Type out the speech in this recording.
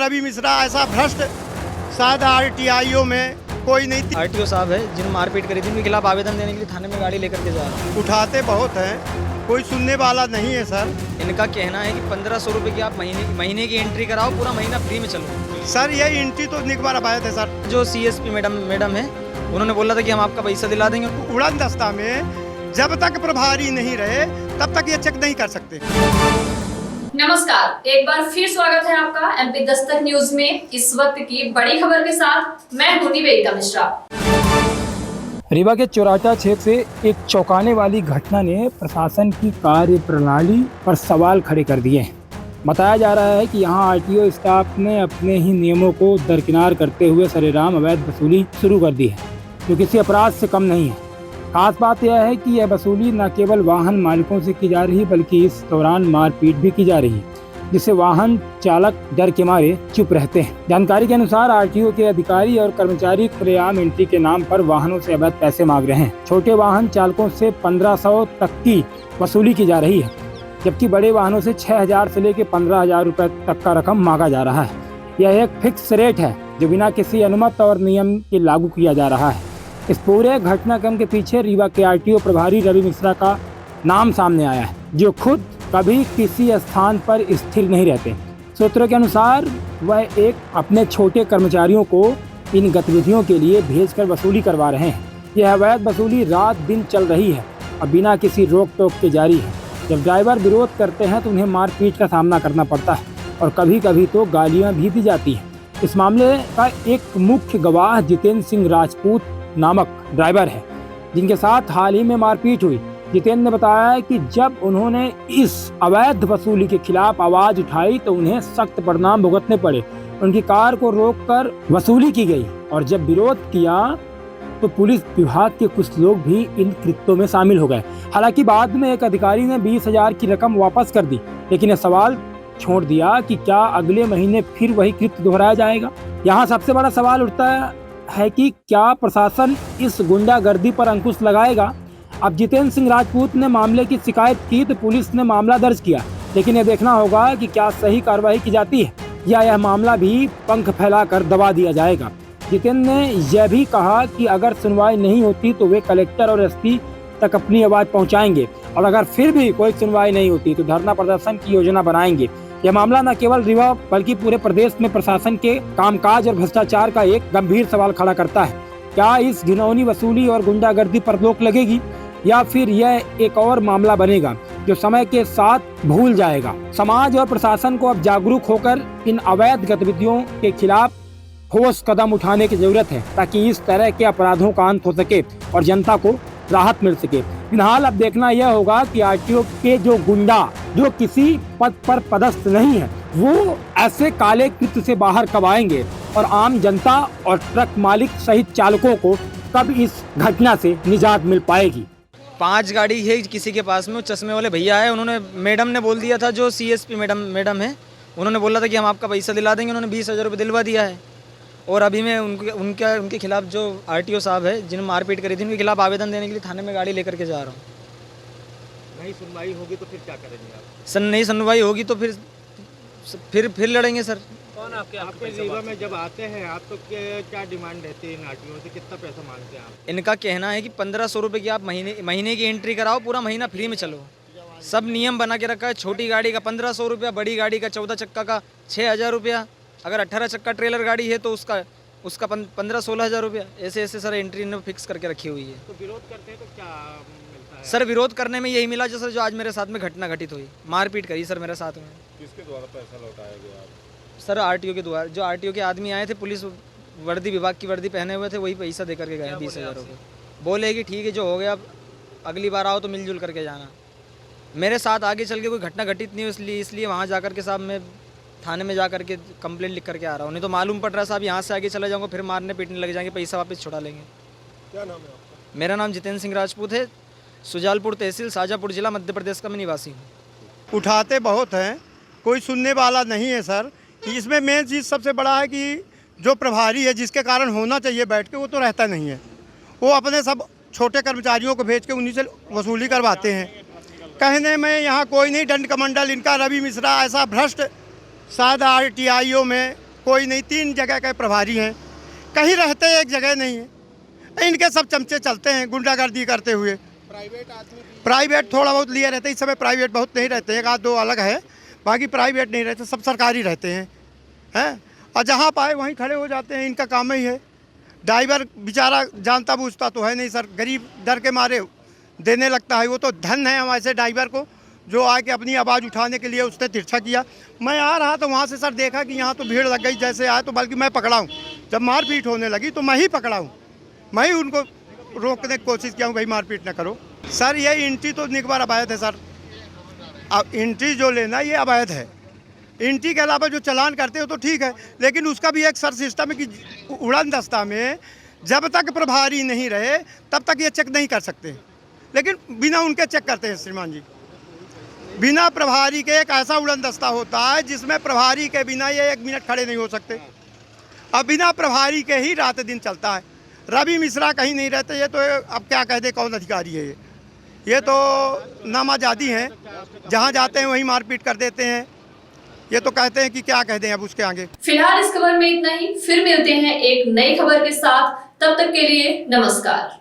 रवि मिश्रा ऐसा भ्रष्ट शायद आरटीआईओ में कोई नहीं। आरटीओ साहब है जिन्होंने मारपीट करी थी, उनके खिलाफ आवेदन देने के लिए थाने में गाड़ी लेकर के जा रहा हूँ। उठाते बहुत हैं, कोई सुनने वाला नहीं है सर। इनका कहना है कि 1500 रुपये की आप महीने की एंट्री कराओ, पूरा महीना फ्री में चलो। सर ये एंट्री तो निगमा रवायत है सर। जो सीएसपी मैडम है, उन्होंने बोला था कि हम आपका पैसा दिला देंगे। उड़न दस्ता में जब तक प्रभारी नहीं रहे तब तक ये चेक नहीं कर सकते। नमस्कार, एक बार फिर स्वागत है आपका एमपी दस्तक न्यूज में। इस वक्त की बड़ी खबर के साथ मैं हूं निवेदिता मिश्रा। रीवा के चौराटा क्षेत्र से एक चौंकाने वाली घटना ने प्रशासन की कार्य प्रणाली पर सवाल खड़े कर दिए हैं। बताया जा रहा है कि यहां आरटीओ स्टाफ ने अपने ही नियमों को दरकिनार करते हुए सरेआम अवैध वसूली शुरू कर दी है, जो किसी अपराध से कम नहीं है। खास बात यह है कि यह वसूली न केवल वाहन मालिकों से की जा रही बल्कि इस दौरान मारपीट भी की जा रही है, जिससे वाहन चालक डर के मारे चुप रहते हैं। जानकारी के अनुसार आरटीओ के अधिकारी और कर्मचारी खुलेआम एंट्री के नाम पर वाहनों से अवैध पैसे मांग रहे हैं। छोटे वाहन चालकों से 1500 तक की वसूली की जा रही है, जबकि बड़े वाहनों से 6000 से लेकर 15000 रुपए तक का रकम मांगा जा रहा है। यह एक फिक्स रेट है जो बिना किसी अनुमति और नियम के लागू किया जा रहा है। इस पूरे घटनाक्रम के पीछे रीवा के आरटीओ प्रभारी रवि मिश्रा का नाम सामने आया है, जो खुद कभी किसी स्थान पर स्थिर नहीं रहते। सूत्रों के अनुसार वह एक अपने छोटे कर्मचारियों को इन गतिविधियों के लिए भेजकर वसूली करवा रहे हैं। यह अवैध वसूली रात दिन चल रही है और बिना किसी रोक टोक के जारी है। जब ड्राइवर विरोध करते हैं तो उन्हें मारपीट का सामना करना पड़ता है और कभी कभी तो गालियाँ भी दी जाती हैं। इस मामले का एक मुख्य गवाह जितेंद्र सिंह राजपूत नामक ड्राइवर है, जिनके साथ हाल ही में मारपीट हुई। जितेंद्र ने बताया कि जब उन्होंने इस अवैध वसूली के खिलाफ आवाज उठाई तो उन्हें सख्त परिणाम भुगतने पड़े। उनकी कार को रोककर वसूली की गई और जब विरोध किया तो पुलिस विभाग के कुछ लोग भी इन कृत्यों में शामिल हो गए। हालांकि बाद में एक अधिकारी ने 20,000 की रकम वापस कर दी, लेकिन यह सवाल छोड़ दिया कि क्या अगले महीने फिर वही कृत्य दोहराया जाएगा। यहाँ सबसे बड़ा सवाल उठता है कि क्या प्रशासन इस गुंडागर्दी पर अंकुश लगाएगा। अब जितेंद्र सिंह राजपूत ने मामले की शिकायत की तो पुलिस ने मामला दर्ज किया, लेकिन यह देखना होगा कि क्या सही कार्रवाई की जाती है या यह मामला भी पंख फैलाकर दबा दिया जाएगा। जितेंद्र ने यह भी कहा कि अगर सुनवाई नहीं होती तो वे कलेक्टर और एसपी तक अपनी आवाज पहुंचाएंगे और अगर फिर भी कोई सुनवाई नहीं होती तो धरना प्रदर्शन की योजना बनाएंगे। यह मामला न केवल रीवा बल्कि पूरे प्रदेश में प्रशासन के कामकाज और भ्रष्टाचार का एक गंभीर सवाल खड़ा करता है। क्या इस घिनौनी वसूली और गुंडागर्दी पर रोक लगेगी या फिर यह एक और मामला बनेगा जो समय के साथ भूल जाएगा। समाज और प्रशासन को अब जागरूक होकर इन अवैध गतिविधियों के खिलाफ ठोस कदम उठाने की जरूरत है, ताकि इस तरह के अपराधों का अंत हो सके और जनता को राहत मिल सके। फिलहाल अब देखना यह होगा कि आरटीओ के जो गुंडा जो किसी पद पर पदस्थ नहीं है, वो ऐसे काले कृत्य से बाहर कब आएंगे और आम जनता और ट्रक मालिक सहित चालकों को कब इस घटना से निजात मिल पाएगी। 5 गाड़ी है किसी के पास में, वो चश्मे वाले भैया है, उन्होंने मैडम ने बोल दिया था, जो सीएसपी मैडम है, उन्होंने बोला था कि हम आपका पैसा दिला देंगे। उन्होंने 20,000 रुपये दिलवा दिया है और अभी मैं उनके खिलाफ जो आरटीओ साहब है जिन्होंने मारपीट करी थी, उनके खिलाफ आवेदन देने के लिए थाने में गाड़ी लेकर के जा रहा हूँ। नहीं सुनवाई होगी तो फिर क्या करेंगे आप? सर नहीं सुनवाई होगी तो फिर लड़ेंगे सर। कौन आपके रीवा में जब आते हैं आप तो क्या डिमांड रहती है इन आरटीओ से, कितना पैसा मांगते हैं आप? इनका कहना है कि 1500 रुपये की आप महीने की एंट्री कराओ, पूरा महीना फ्री में चलो। सब नियम बना के रखा है। छोटी गाड़ी का 1500 रुपया, बड़ी गाड़ी का 14 चक्का का 6000 रुपया, अगर 18 चक्का ट्रेलर गाड़ी है तो उसका 15-16 हज़ार रुपया। ऐसे सर एंट्री ने फिक्स करके रखी हुई है। तो विरोध करते हैं तो क्या मिलता है? सर विरोध करने में यही मिला जो आज मेरे साथ में घटना घटित हुई, मारपीट करी सर मेरे साथ में। किसके द्वारा पैसा लौटाया गया? सर आरटीओ के द्वारा, जो आरटीओ के आदमी आए थे, पुलिस वर्दी विभाग की वर्दी पहने हुए थे, वही पैसा दे करके गए 20,000 रुपये। बोले कि ठीक है जो हो गया, अब अगली बार आओ तो मिलजुल करके जाना। मेरे साथ आगे चल के कोई घटना घटित नहीं हुई, इसलिए वहाँ जा कर के साहब मैं थाने में जा करके कंप्लेंट लिख करके आ रहा हूँ। नहीं तो मालूम पड़ रहा है साहब यहाँ से आगे चला जाऊँगा फिर मारने पीटने लग जाएंगे, पैसा वापस छुड़ा लेंगे। क्या नाम है आपका? मेरा नाम जितेंद्र सिंह राजपूत है, सुजालपुर तहसील, शाजापुर जिला, मध्य प्रदेश का मैं निवासी हूँ। उठाते बहुत हैं, कोई सुनने वाला नहीं है सर। इसमें मेन चीज़ सबसे बड़ा है कि जो प्रभारी है, जिसके कारण होना चाहिए बैठ के, वो तो रहता नहीं है। वो अपने सब छोटे कर्मचारियों को भेज के उन्हीं से वसूली करवाते हैं। कहने में यहाँ कोई नहीं, दंड कमंडल इनका रवि मिश्रा ऐसा भ्रष्ट शायद आरटीआईओ में कोई नहीं, 3 जगह के प्रभारी हैं, कहीं रहते एक जगह नहीं है। इनके सब चमचे चलते हैं गुंडागर्दी करते हुए। प्राइवेट थोड़ा बहुत लिए रहते हैं, इस समय प्राइवेट बहुत नहीं रहते हैं, 1-2 अलग है, बाकी प्राइवेट नहीं रहते, सब सरकारी रहते हैं। और जहाँ पाए वहीं खड़े हो जाते हैं, इनका काम ही है। ड्राइवर बेचारा जानता बूझता तो है नहीं सर, गरीब डर के मारे देने लगता है। वो तो धन है हमारे से ड्राइवर को, जो आके अपनी आवाज़ उठाने के लिए उसने तिरछा किया। मैं आ रहा तो वहाँ से सर देखा कि यहाँ तो भीड़ लग गई, जैसे आए तो बल्कि मैं पकड़ा हूँ। जब मारपीट होने लगी तो मैं ही पकड़ा हूँ, मैं ही उनको रोकने की कोशिश किया हूँ, भाई मारपीट न करो। सर ये एंट्री तो निकबार अवैध है सर, अब एंट्री जो लेना ये अवैध है। एंट्री के अलावा जो चालान करते हो तो ठीक है, लेकिन उसका भी एक सर सिस्टम है कि उड़न दस्ता में जब तक प्रभारी नहीं रहे तब तक ये चेक नहीं कर सकते, लेकिन बिना उनके चेक करते हैं श्रीमान जी। बिना प्रभारी के एक ऐसा उड़न दस्ता होता है जिसमें प्रभारी के बिना ये 1 मिनट खड़े नहीं हो सकते। अब बिना प्रभारी के ही रात दिन चलता है। रवि मिश्रा कहीं नहीं रहते, ये तो अब क्या कह दे कौन अधिकारी है ये तो नामाजादी हैं, जहाँ जाते हैं वहीं मारपीट कर देते हैं। ये तो कहते हैं कि क्या कह दें अब उसके आगे। फिलहाल इस खबर में इतना ही, फिर मिलते हैं एक नई खबर के साथ, तब तक के लिए नमस्कार।